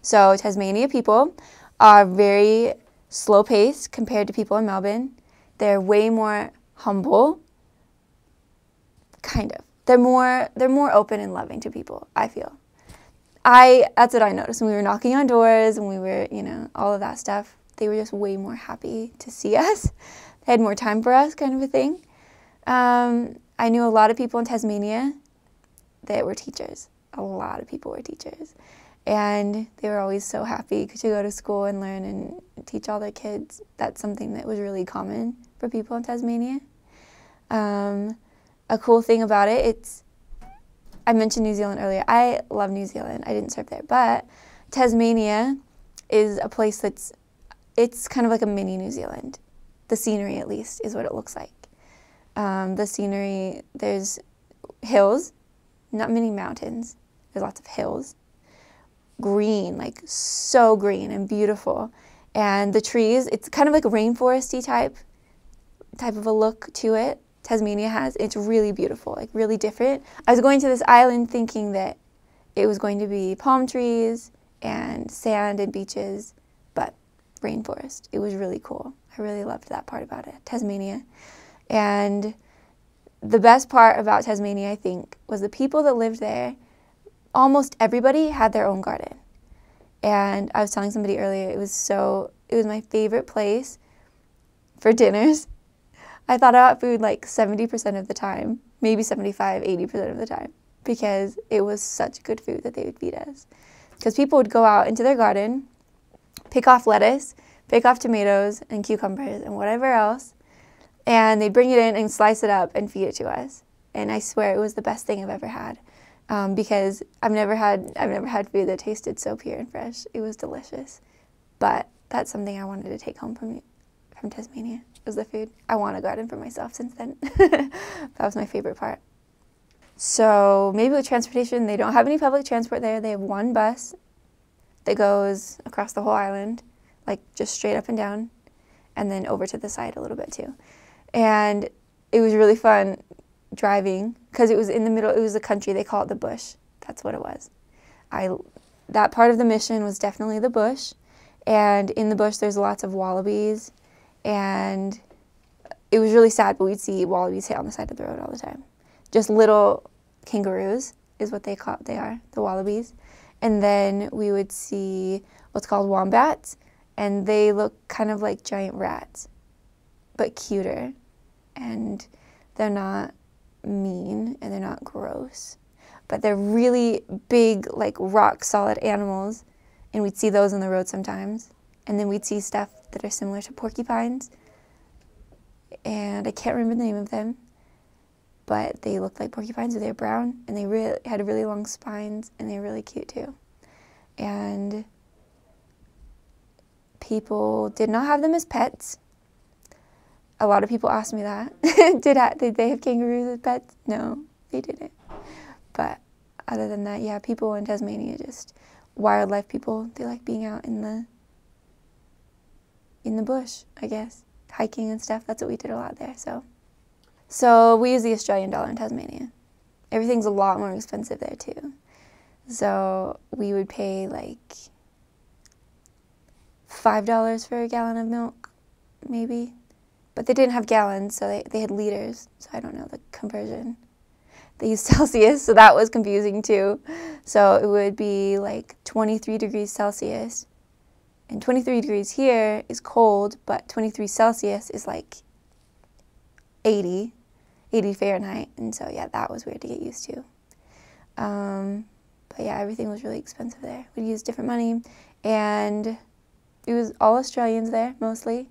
So Tasmania people are very slow-paced compared to people in Melbourne. They're way more humble, kind of. They're more open and loving to people, I feel. That's what I noticed when we were knocking on doors and we were, all of that stuff. They were just way more happy to see us. They had more time for us, kind of a thing. I knew a lot of people in Tasmania that were teachers. A lot of people were teachers. And they were always so happy to go to school and learn and teach all their kids. That's something that was really common for people in Tasmania. A cool thing about it, I mentioned New Zealand earlier. I love New Zealand. I didn't surf there. But Tasmania is a place it's kind of like a mini New Zealand. The scenery, at least, is what it looks like. The scenery, there's hills, not many mountains. There's lots of hills. Green, like so green and beautiful. And the trees, it's kind of like a rainforesty type of a look to it. Tasmania has. It's really beautiful, like really different. I was going to this island thinking that it was going to be palm trees and sand and beaches, but rainforest. It was really cool. I really loved that part about it, Tasmania. And the best part about Tasmania, I think, was the people that lived there. Almost everybody had their own garden. And I was telling somebody earlier, it was my favorite place for dinners. I thought about food like 70% of the time, maybe 75, 80% of the time, because it was such good food that they would feed us. Because people would go out into their garden, pick off lettuce, pick off tomatoes and cucumbers and whatever else, and they'd bring it in and slice it up and feed it to us. And I swear it was the best thing I've ever had, because I've never had food that tasted so pure and fresh. It was delicious. But that's something I wanted to take home from Tasmania. Was the food. I want a garden for myself since then. That was my favorite part. So maybe with transportation, they don't have any public transport there. They have one bus that goes across the whole island, like just straight up and down, and then over to the side a little bit too. And it was really fun driving because it was in the middle. It was the country. They call it the bush. That's what it was. That part of the mission was definitely the bush. And in the bush, there's lots of wallabies. And it was really sad, but we'd see wallabies hit on the side of the road all the time. Just little kangaroos is what they are, the wallabies. And then we would see what's called wombats, and they look kind of like giant rats, but cuter. And they're not mean, and they're not gross. But they're really big, like rock-solid animals, and we'd see those on the road sometimes. And then we'd see stuff that are similar to porcupines, and I can't remember the name of them, but they looked like porcupines, but they were brown, and they had really long spines, and they were really cute too. And people did not have them as pets. A lot of people asked me that. Did they have kangaroos as pets? No, they didn't. But other than that, yeah, people in Tasmania, just wildlife people, they like being out in the bush, I guess. Hiking and stuff, that's what we did a lot there, So we use the Australian dollar in Tasmania. Everything's a lot more expensive there too. So we would pay like $5 for a gallon of milk, maybe. But they didn't have gallons, so they had liters, so I don't know the conversion. They used Celsius, so that was confusing too. So it would be like 23 degrees Celsius. And 23 degrees here is cold, but 23 Celsius is like 80 Fahrenheit. And so, yeah, that was weird to get used to. But, yeah, everything was really expensive there. We'd use different money. And it was all Australians there, mostly.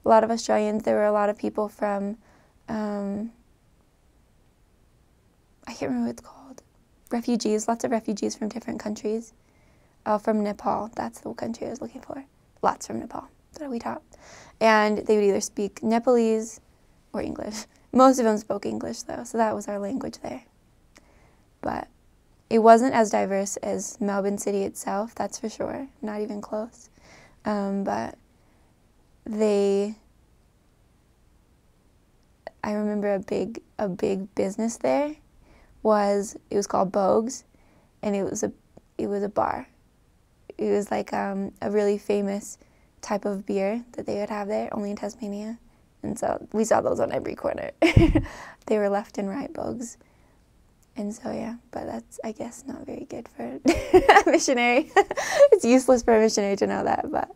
A lot of Australians. There were a lot of people from, I can't remember what it's called. Refugees, lots of refugees from different countries. From Nepal, that's the country I was looking for. Lots from Nepal that we taught. And they would either speak Nepalese or English. Most of them spoke English though, so that was our language there. But it wasn't as diverse as Melbourne City itself, that's for sure, not even close. But I remember a big business there it was called Bogues, and it was a bar. It was like a really famous type of beer that they would have there, only in Tasmania. And so we saw those on every corner. They were left and right bugs. And so, yeah, but that's, I guess, not very good for a missionary. It's useless for a missionary to know that, but